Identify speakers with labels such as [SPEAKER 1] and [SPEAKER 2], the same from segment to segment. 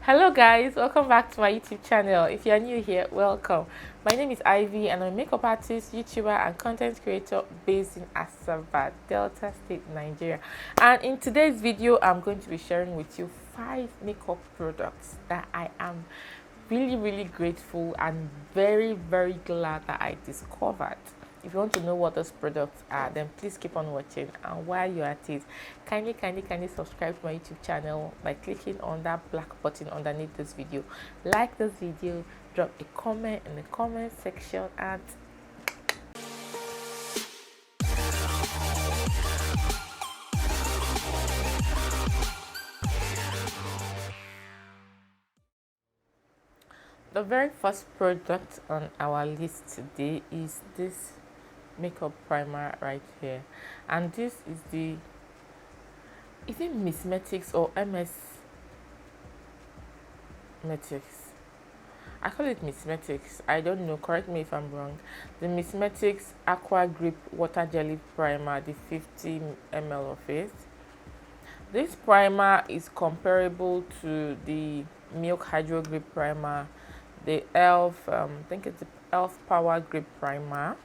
[SPEAKER 1] Hello guys, welcome back to my YouTube channel. If you are new here, welcome. My name is Ivy and I'm a makeup artist, YouTuber and content creator based in Asaba, Delta State, Nigeria. And in today's video, I'm going to be sharing with you 5 makeup products that I am really grateful and very glad that I discovered. If you want to know what those products are, then please keep on watching. And while you're at it, kindly subscribe to my YouTube channel by clicking on that black button underneath this video. Like this video, drop a comment in the comment section, and the very first product on our list today is this makeup primer right here, and this is the, is it Miss Metics or MS Metics? I call it Miss Metics. I don't know, correct me if I'm wrong. The Miss Metics Aqua Grip Water Jelly Primer, the 50 ml of it. This primer is comparable to the Milk Hydro Grip Primer, the e.l.f. I think it's the e.l.f. Power Grip Primer.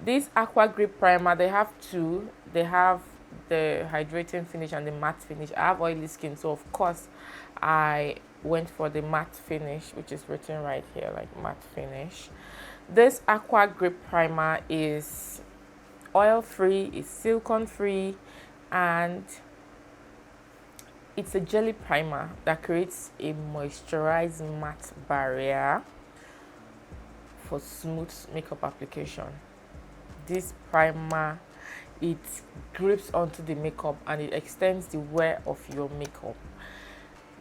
[SPEAKER 1] This Aqua Grip Primer, they have two. They have the hydrating finish and the matte finish. I have oily skin, so of course I went for the matte finish, which is written right here, like matte finish. This Aqua Grip Primer is oil free, is silicone free, and it's a jelly primer that creates a moisturized matte barrier for smooth makeup application. This primer, it grips onto the makeup and it extends the wear of your makeup.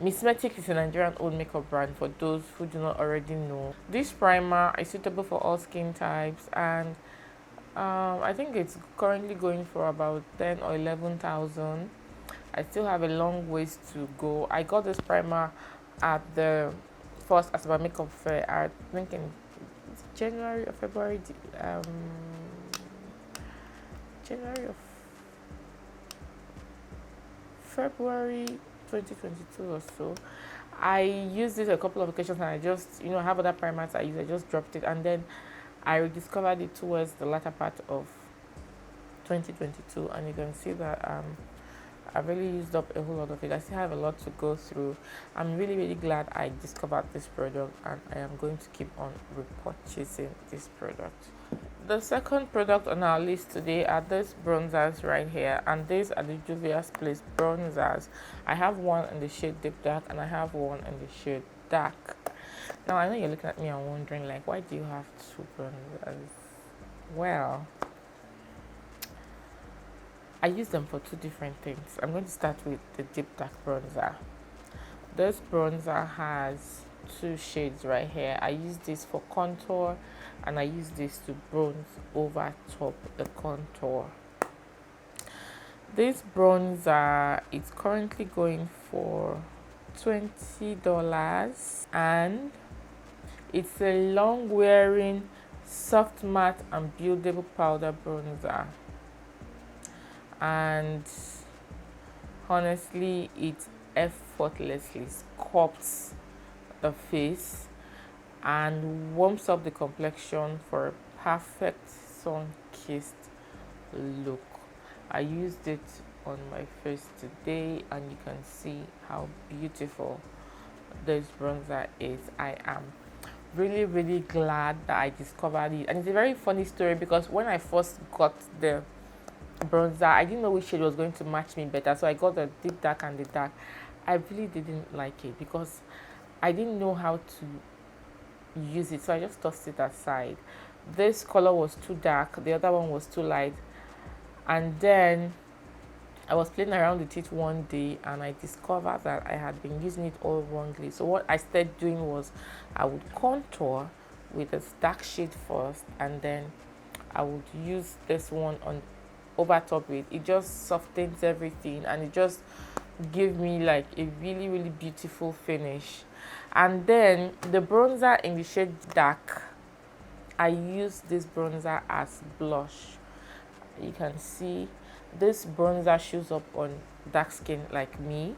[SPEAKER 1] Miss Metic is a Nigerian owned makeup brand, for those who do not already know. This primer is suitable for all skin types, and I think it's currently going for about 10 or 11,000. I still have a long ways to go. I got this primer at the first Asaba Makeup Fair, I think in January or February, January of February 2022 or so. I used it a couple of occasions and I just, I have other primers I use. I just dropped it, and then I rediscovered it towards the latter part of 2022, and you can see that I've really used up a whole lot of it. I still have a lot to go through. I'm really glad I discovered this product, and I am going to keep on repurchasing this product. The second product on our list today are these bronzers right here, and these are the Juvia's Place bronzers. I have one in the shade Deep Dark and I have one in the shade Dark. Now I know you're looking at me and wondering, like, why do you have two bronzers? Well, I use them for two different things. I'm going to start with the Deep Dark bronzer. This bronzer has two shades right here. I use this for contour and I use this to bronze over top the contour. This bronzer is currently going for $20, and it's a long wearing, soft matte and buildable powder bronzer, and honestly it effortlessly sculpts the face and warms up the complexion for a perfect sun-kissed look. I used it on my face today and you can see how beautiful this bronzer is. I am really glad that I discovered it, and it's a very funny story because when I first got the bronzer, I didn't know which shade was going to match me better, so I got the Deep Dark and the Dark. I really didn't like it because I didn't know how to use it, so I just tossed it aside. This color was too dark, the other one was too light, and then I was playing around with it one day and I discovered that I had been using it all wrongly. So what I started doing was I would contour with this dark shade first, and then I would use this one on over top of it. It just softens everything and it just gave me like a really beautiful finish. And then the bronzer in the shade Dark, I use this bronzer as blush. You can see this bronzer shows up on dark skin like me.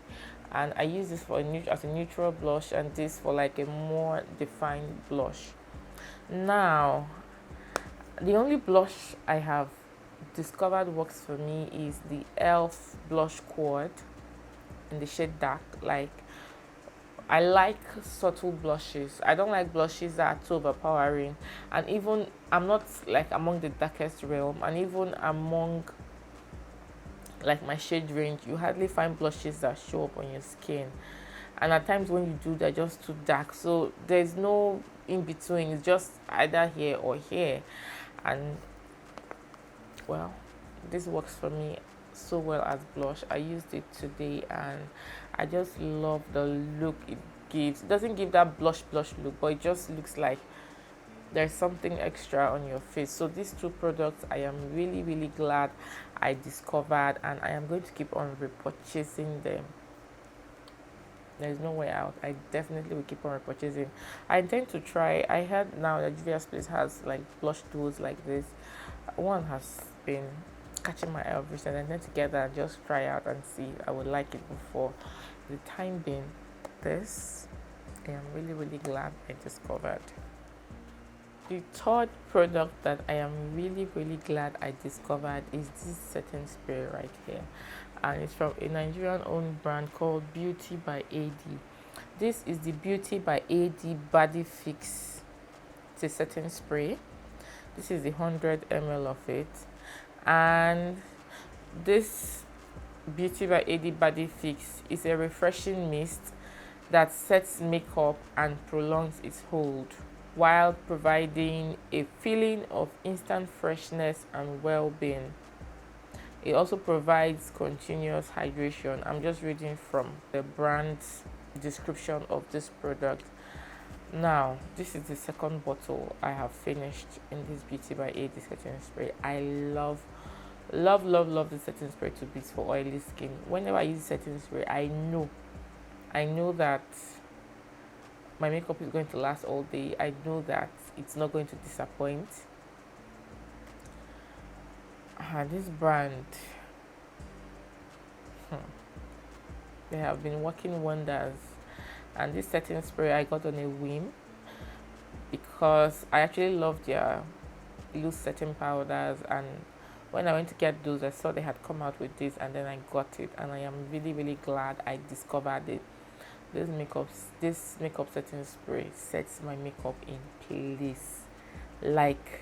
[SPEAKER 1] and I use this for as a neutral blush, and this for like a more defined blush. Now, the only blush I have discovered works for me is the e.l.f. blush quad in the shade dark. Like, I like subtle blushes. I don't like blushes that are too overpowering. And even I'm not like among the darkest realm, and even among like my shade range, you hardly find blushes that show up on your skin. And at times when you do, they're just too dark. So there's no in between. It's just either here or here. And well, this works for me so well as blush. I used it today and I just love the look it gives. It doesn't give that blush look, but it just looks like there's something extra on your face. So these two products I am really glad I discovered, and I am going to keep on repurchasing them. There's no way out. I definitely will keep on repurchasing. I intend to try. I heard now that Juvia's Place has like blush duos like this. One has been catching my eye recently. I intend to get that and just try out and see if I would like it before the time being. This I am really glad I discovered. The third product that I am really glad I discovered is this setting spray right here, and it's from a Nigerian owned brand called Beauty by AD. This is the Beauty by AD Body Fix. It's a setting spray. This is the 100 ml of it, and this Beauty by AD Body Fix is a refreshing mist that sets makeup and prolongs its hold, while providing a feeling of instant freshness and well-being. It also provides continuous hydration. I'm just reading from the brand's description of this product. Now, this is the second bottle I have finished in this Beauty by AD setting spray. I love the setting spray to bits for oily skin. Whenever I use setting spray, I know that my makeup is going to last all day. I know that it's not going to disappoint. This brand, they have been working wonders. And this setting spray I got on a whim because I actually love their loose setting powders, and when I went to get those, I saw they had come out with this, and then I got it, and I am really glad I discovered it. This makeup setting spray sets my makeup in place, like,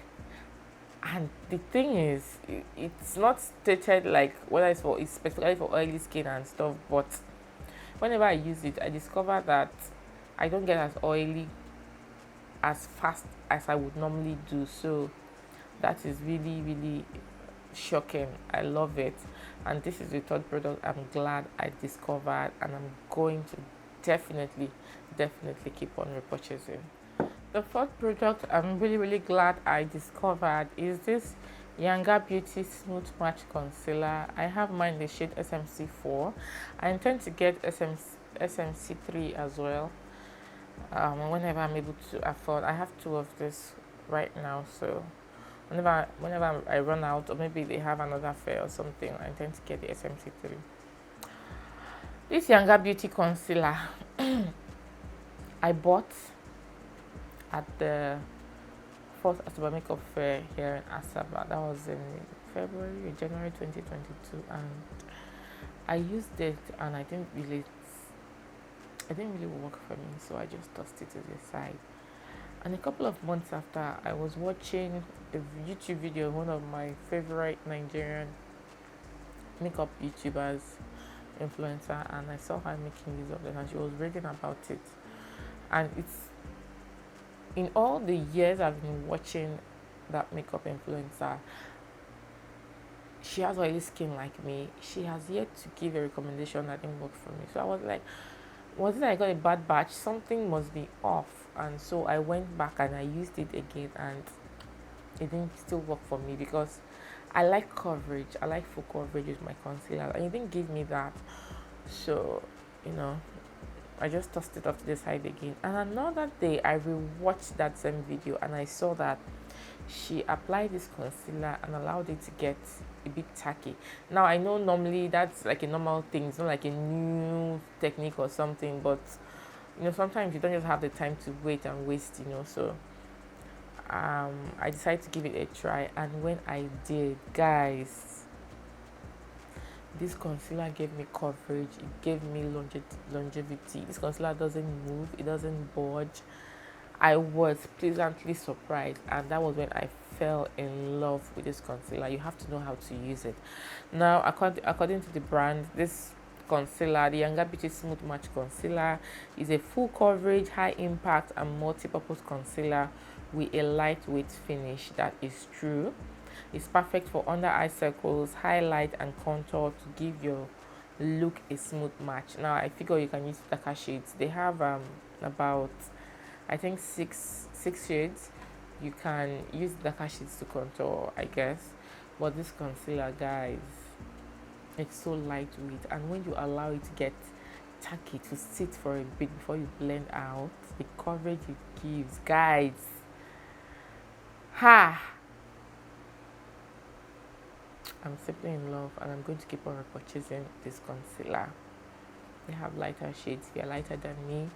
[SPEAKER 1] and the thing is, it's not stated like whether it's specifically for oily skin and stuff, but whenever I use it, I discover that I don't get as oily as fast as I would normally do. So that is really shocking. I love it, and this is the third product I'm glad I discovered, and I'm going to definitely keep on repurchasing. The fourth product I'm really glad I discovered is this Younger Beauty Smooth Match Concealer. I have mine in the shade SMC4. I intend to get SMC3 as well. Whenever I'm able to afford. I have two of this right now, so whenever I run out, or maybe they have another fair or something, I intend to get the SMC3. This Younger Beauty Concealer I bought at the first Asaba Makeup Fair here in Asaba. That was in January 2022, and I used it, and it didn't really work for me, so I just tossed it to the side. And a couple of months after, I was watching a YouTube video of one of my favorite Nigerian makeup YouTubers, influencer, and I saw her making use of it, and she was reading about it. And it's, in all the years I've been watching that makeup influencer, she has oily skin like me. She has yet to give a recommendation that didn't work for me. So I was like, was it I got a bad batch? Something must be off. And so I went back and I used it again, and it didn't still work for me because I like coverage. I like full coverage with my concealer, and it didn't give me that. So, I just tossed it off to the side again. And another day, I rewatched that same video, and I saw that She applied this concealer and allowed it to get a bit tacky. Now I know normally that's like a normal thing, it's not like a new technique or something, but sometimes you don't just have the time to wait and waste, so I decided to give it a try, and when I did, guys, this concealer gave me coverage, it gave me longevity. This concealer doesn't move, it doesn't budge. I was pleasantly surprised, and that was when I fell in love with this concealer. You have to know how to use it. Now, according to the brand, this concealer, the Younger Beauty Smooth Match Concealer, is a full coverage, high impact, and multi-purpose concealer with a lightweight finish. That is true. It's perfect for under eye circles, highlight, and contour to give your look a smooth match. Now, I figure you can use darker shades. They have about, I think, six shades. You can use darker shades to contour, I guess. But this concealer, guys, it's so lightweight, and when you allow it to get tacky, to sit for a bit before you blend out, the coverage it gives, guys, I'm simply in love, and I'm going to keep on repurchasing this concealer. They have lighter shades if you're lighter than me.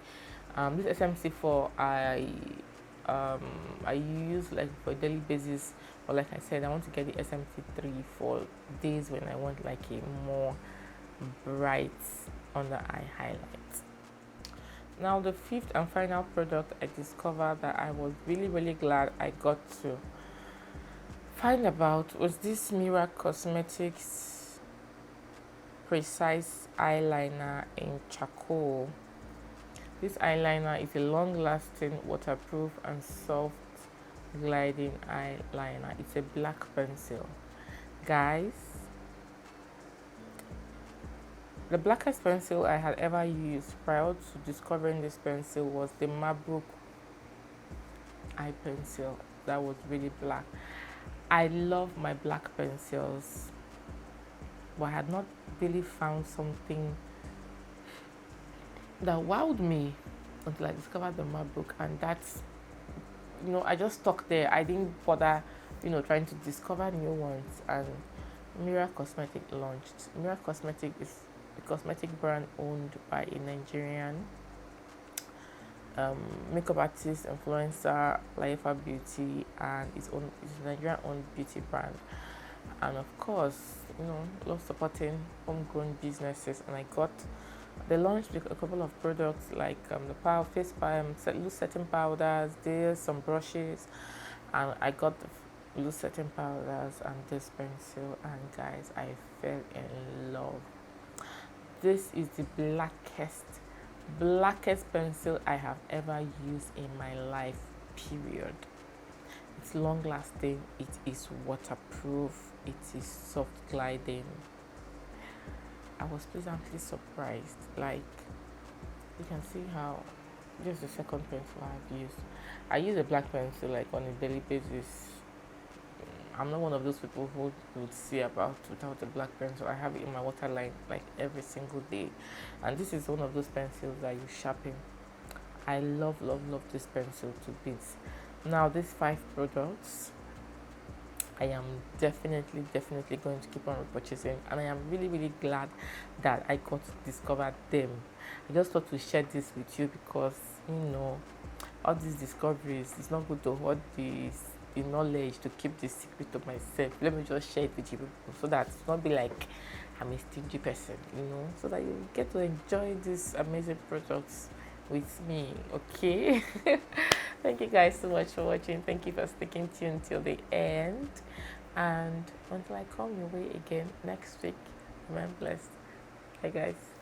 [SPEAKER 1] This SMC4 I use like for a daily basis, but like I said, I want to get the SMC3 for days when I want like a more bright under eye highlight. Now, the fifth and final product I discovered that I was really glad I got to find about was this Mira Cosmetics Precise Eyeliner in Charcoal. This eyeliner is a long-lasting, waterproof, and soft gliding eyeliner. It's a black pencil. Guys, the blackest pencil I had ever used prior to discovering this pencil was the Marbrook eye pencil that was really black. I love my black pencils, but I had not really found something that wowed me until I discovered the Marbrook, and that's, I just stuck there. I didn't bother, trying to discover new ones, and Mira Cosmetic launched. Mira Cosmetic is a cosmetic brand owned by a Nigerian makeup artist, influencer, Laifa Beauty, and it's a Nigerian-owned beauty brand. And of course, love supporting homegrown businesses. And they launched a couple of products like the face loose setting powders, there's some brushes, and I got the loose setting powders and this pencil, and guys, I fell in love. This is the blackest pencil I have ever used in my life, period. It's long lasting, it is waterproof, it is soft gliding. I was pleasantly surprised. Like, you can see how this is the second pencil I've used. I use a black pencil like on a daily basis. I'm not one of those people who would see about without a black pencil. I have it in my waterline like every single day, and this is one of those pencils that you sharpen. I love this pencil to bits. Now, these 5 products, I am definitely going to keep on repurchasing, and I am really glad that I got to discover them. I just thought to share this with you because all these discoveries, it's not good to hold the knowledge, to keep the secret to myself. Let me just share it with you people, so that it's not be like I'm a stingy person, so that you get to enjoy these amazing products with me. Okay. Thank you guys so much for watching. Thank you for sticking tuned till the end, and until I come your way again next week, remain blessed. Bye guys.